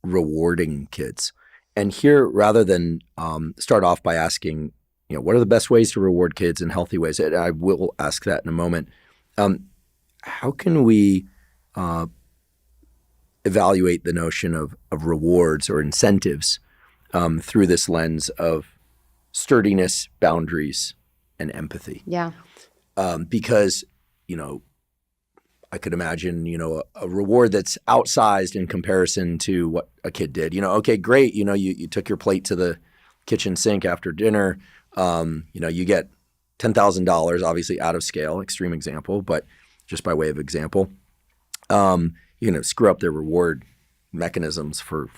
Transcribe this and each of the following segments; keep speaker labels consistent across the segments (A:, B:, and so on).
A: rewarding kids. And here, rather than start off by asking, what are the best ways to reward kids in healthy ways? And I will ask that in a moment. How can we evaluate the notion of rewards or incentives through this lens of sturdiness, boundaries, and empathy?
B: Yeah.
A: Because, I could imagine, a reward that's outsized in comparison to what a kid did. Okay, great. You took your plate to the kitchen sink after dinner. You get $10,000, obviously out of scale, extreme example, but just by way of example. Screw up their reward mechanisms for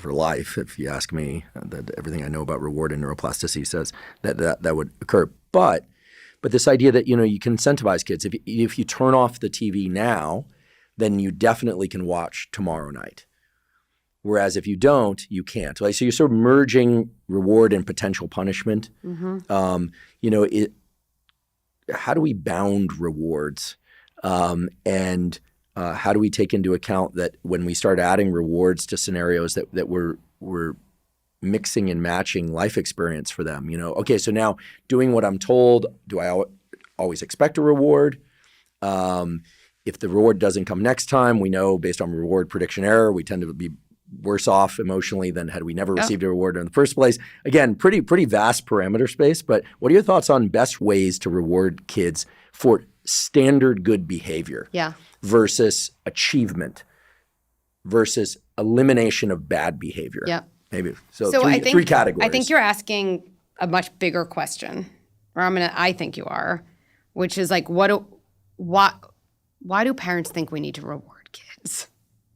A: life, if you ask me. That everything I know about reward and neuroplasticity says that would occur. But this idea that, you can incentivize kids. If you turn off the TV now, then you definitely can watch tomorrow night. Whereas if you don't, you can't. So you're sort of merging reward and potential punishment. Mm-hmm. How do we bound rewards? And how do we take into account that when we start adding rewards to scenarios that we're mixing and matching life experience for them? Okay, so now doing what I'm told, do I always expect a reward? If the reward doesn't come next time, we know based on reward prediction error, we tend to be worse off emotionally than had we never received a reward in the first place. Again, pretty vast parameter space, but what are your thoughts on best ways to reward kids for standard good behavior versus achievement versus elimination of bad behavior?
B: Yeah.
A: Maybe. So three categories.
B: I think you're asking a much bigger question, or I think you are, which is like, why do parents think we need to reward kids?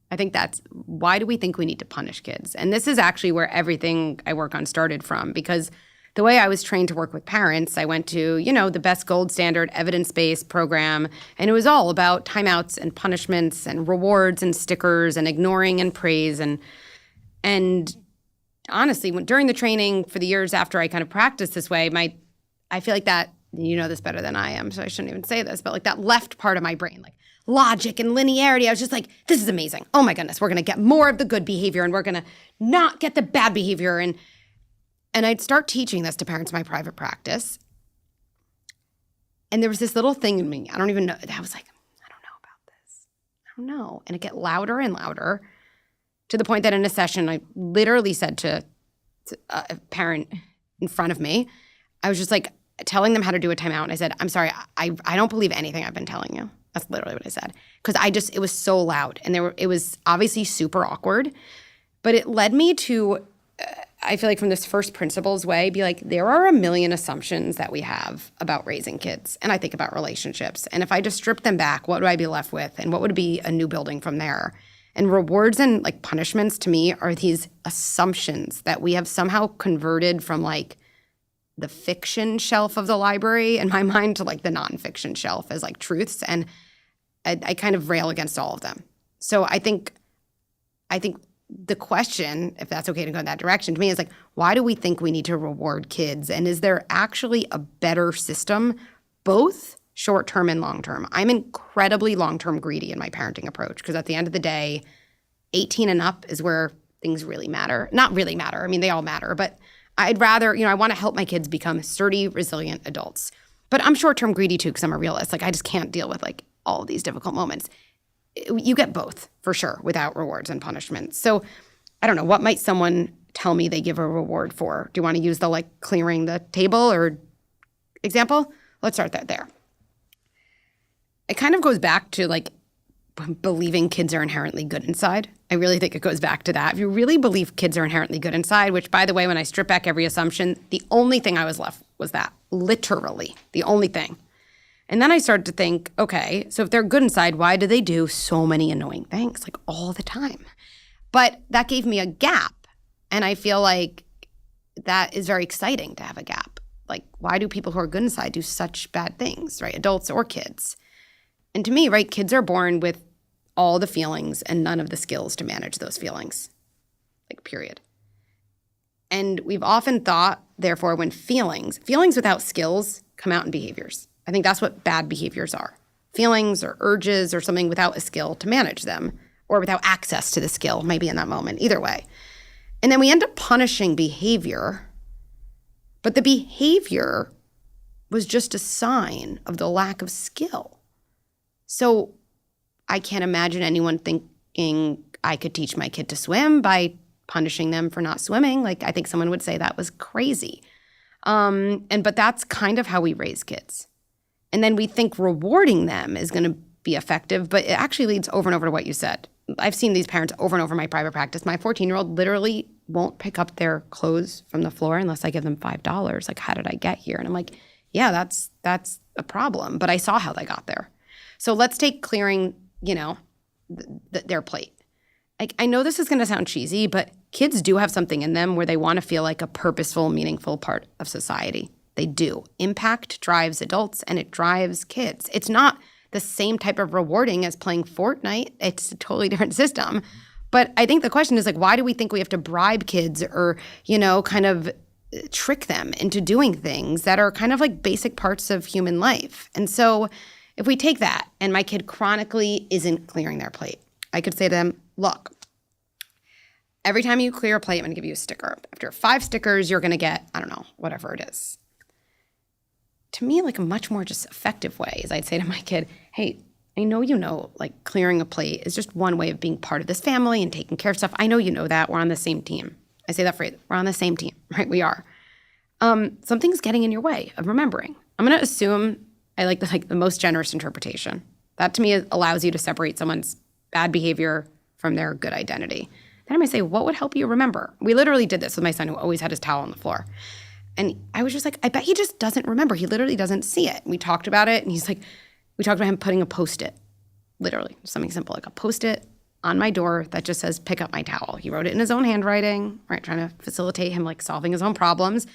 B: I think that's why do we think we need to punish kids? And this is actually where everything I work on started from, because the way I was trained to work with parents, I went to, the best gold standard evidence-based program, and it was all about timeouts and punishments and rewards and stickers and ignoring and praise. And honestly, during the training for the years after I kind of practiced this way, I feel like that, this better than I am, so I shouldn't even say this, but like that left part of my brain, like logic and linearity, I was just like, this is amazing. Oh my goodness, we're going to get more of the good behavior and we're going to not get the bad behavior. And I'd start teaching this to parents in my private practice. And there was this little thing in me, I don't even know, I was like, I don't know about this. I don't know. And it get louder and louder to the point that in a session, I literally said to a parent in front of me, I was just like telling them how to do a timeout. And I said, I'm sorry, I don't believe anything I've been telling you. That's literally what I said. Because it was so loud. And it was obviously super awkward. But it led me to, I feel like from this first principles way, be like, there are a million assumptions that we have about raising kids. And I think about relationships. And if I just strip them back, what would I be left with? And what would be a new building from there? And rewards and like punishments to me are these assumptions that we have somehow converted from like the fiction shelf of the library in my mind to like the nonfiction shelf as like truths. And I kind of rail against all of them. So I think the question, if that's okay to go in that direction, to me is like, why do we think we need to reward kids? And is there actually a better system, both short-term and long-term? I'm incredibly long-term greedy in my parenting approach because at the end of the day, 18 and up is where things really matter. Not really matter. I mean, they all matter. But I'd rather, I want to help my kids become sturdy, resilient adults. But I'm short-term greedy too because I'm a realist. Like I just can't deal with like all of these difficult moments. You get both for sure without rewards and punishments. So I don't know. What might someone tell me they give a reward for? Do you want to use the like clearing the table or example? Let's start that there. It kind of goes back to like believing kids are inherently good inside. I really think it goes back to that. If you really believe kids are inherently good inside, which by the way, when I strip back every assumption, the only thing I was left was that. Literally, the only thing. And then I started to think, okay, so if they're good inside, why do they do so many annoying things like all the time? But that gave me a gap. And I feel like that is very exciting to have a gap. Like, why do people who are good inside do such bad things, right? Adults or kids. And to me, right, kids are born with all the feelings and none of the skills to manage those feelings, like period. And we've often thought, therefore, when feelings without skills come out in behaviors. I think that's what bad behaviors are. Feelings or urges or something without a skill to manage them or without access to the skill, maybe in that moment, either way. And then we end up punishing behavior, but the behavior was just a sign of the lack of skill. So I can't imagine anyone thinking I could teach my kid to swim by punishing them for not swimming. Like, I think someone would say that was crazy. But that's kind of how we raise kids. And then we think rewarding them is going to be effective, but it actually leads over and over to what you said. I've seen these parents over and over in my private practice. My 14-year-old literally won't pick up their clothes from the floor unless I give them $5. Like, how did I get here? And I'm like, yeah, that's a problem. But I saw how they got there. So let's take clearing, their plate. Like, I know this is going to sound cheesy, but kids do have something in them where they want to feel like a purposeful, meaningful part of society. They do. Impact drives adults and it drives kids. It's not the same type of rewarding as playing Fortnite. It's a totally different system. But I think the question is, like, why do we think we have to bribe kids or, kind of trick them into doing things that are kind of like basic parts of human life? And so if we take that and my kid chronically isn't clearing their plate, I could say to them, look, every time you clear a plate, I'm going to give you a sticker. After 5 stickers, you're going to get, I don't know, whatever it is. To me, like, a much more just effective way is I'd say to my kid, hey, I know like, clearing a plate is just one way of being part of this family and taking care of stuff. I know you know that. We're on the same team. I say that phrase, we're on the same team, right? We are. Something's getting in your way of remembering. I'm going to assume I like the most generous interpretation. That to me allows you to separate someone's bad behavior from their good identity. Then I might say, what would help you remember? We literally did this with my son who always had his towel on the floor. And I was just like, I bet he just doesn't remember. He literally doesn't see it. We talked about it, and he's like, we talked about him putting a Post-it, literally, something simple, like a Post-it on my door that just says, pick up my towel. He wrote it in his own handwriting, right, trying to facilitate him, like, solving his own problems.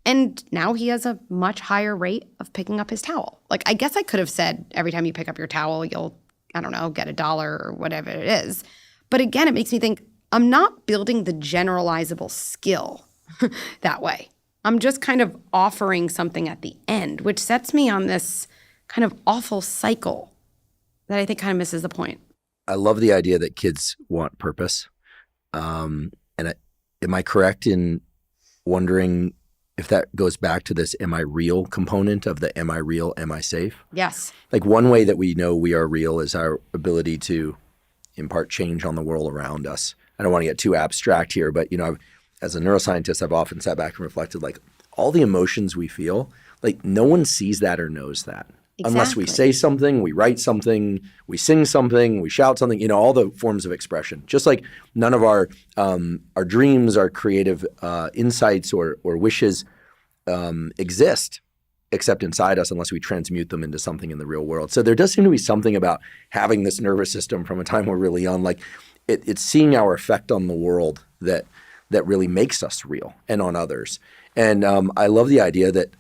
B: And now he has a much higher rate of picking up his towel. Like, I guess I could have said, every time you pick up your towel, you'll, I don't know, get $1 or whatever it is. But again, it makes me think, I'm not building the generalizable skill that way. I'm just kind of offering something at the end, which sets me on this kind of awful cycle that I think kind of misses the point.
A: I love the idea that kids want purpose. Am I correct in wondering if that goes back to this am I real component of the am I real, am I safe?
B: Yes.
A: Like, one way that we know we are real is our ability to impart change on the world around us. I don't want to get too abstract here, but, as a neuroscientist, I've often sat back and reflected, like, all the emotions we feel, like, no one sees that or knows that. Exactly. Unless we say something, we write something, we sing something, we shout something, all the forms of expression. Just like none of our dreams, our creative insights or wishes exist except inside us unless we transmute them into something in the real world. So there does seem to be something about having this nervous system from a time we're really young, like it's seeing our effect on the world that really makes us real and on others. And I love the idea that,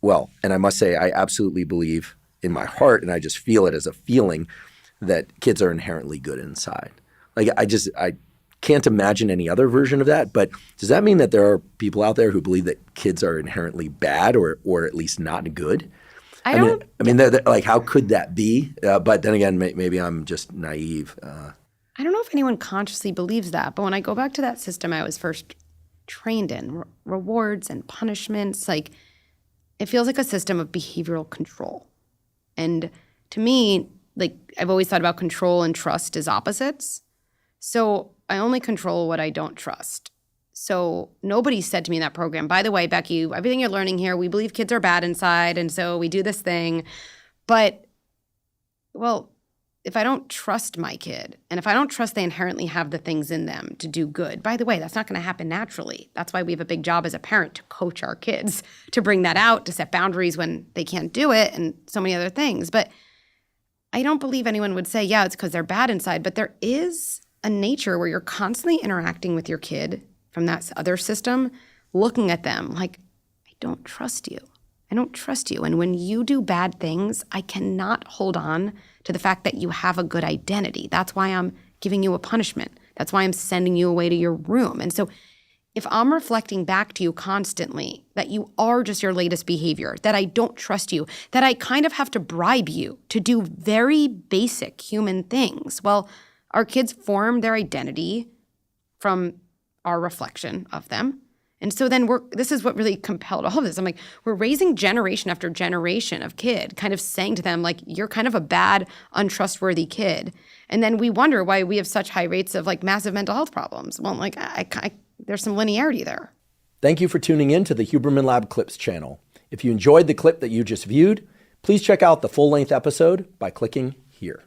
A: and I must say I absolutely believe in my heart, and I just feel it as a feeling, that kids are inherently good inside. Like, I can't imagine any other version of that. But does that mean that there are people out there who believe that kids are inherently bad or at least not good? I mean, they're, like, how could that be? But then again, maybe I'm just naive.
B: I don't know if anyone consciously believes that. But when I go back to that system I was first trained in, rewards and punishments, like, it feels like a system of behavioral control. And to me, like, I've always thought about control and trust as opposites. So I only control what I don't trust. So nobody said to me in that program, by the way, Becky, everything you're learning here, we believe kids are bad inside, and so we do this thing. But, if I don't trust my kid, and if I don't trust they inherently have the things in them to do good, by the way, that's not going to happen naturally. That's why we have a big job as a parent to coach our kids, to bring that out, to set boundaries when they can't do it, and so many other things. But I don't believe anyone would say, yeah, it's because they're bad inside. But there is a nature where you're constantly interacting with your kid from that other system, looking at them like, I don't trust you. I don't trust you. And when you do bad things, I cannot hold on to the fact that you have a good identity. That's why I'm giving you a punishment. That's why I'm sending you away to your room. And so if I'm reflecting back to you constantly that you are just your latest behavior, that I don't trust you, that I kind of have to bribe you to do very basic human things, Our kids form their identity from our reflection of them. And so then this is what really compelled all of this. I'm like, we're raising generation after generation of kid, kind of saying to them, like, you're kind of a bad, untrustworthy kid. And then we wonder why we have such high rates of like massive mental health problems. Well, like, there's some linearity there.
A: Thank you for tuning in to the Huberman Lab Clips channel. If you enjoyed the clip that you just viewed, please check out the full-length episode by clicking here.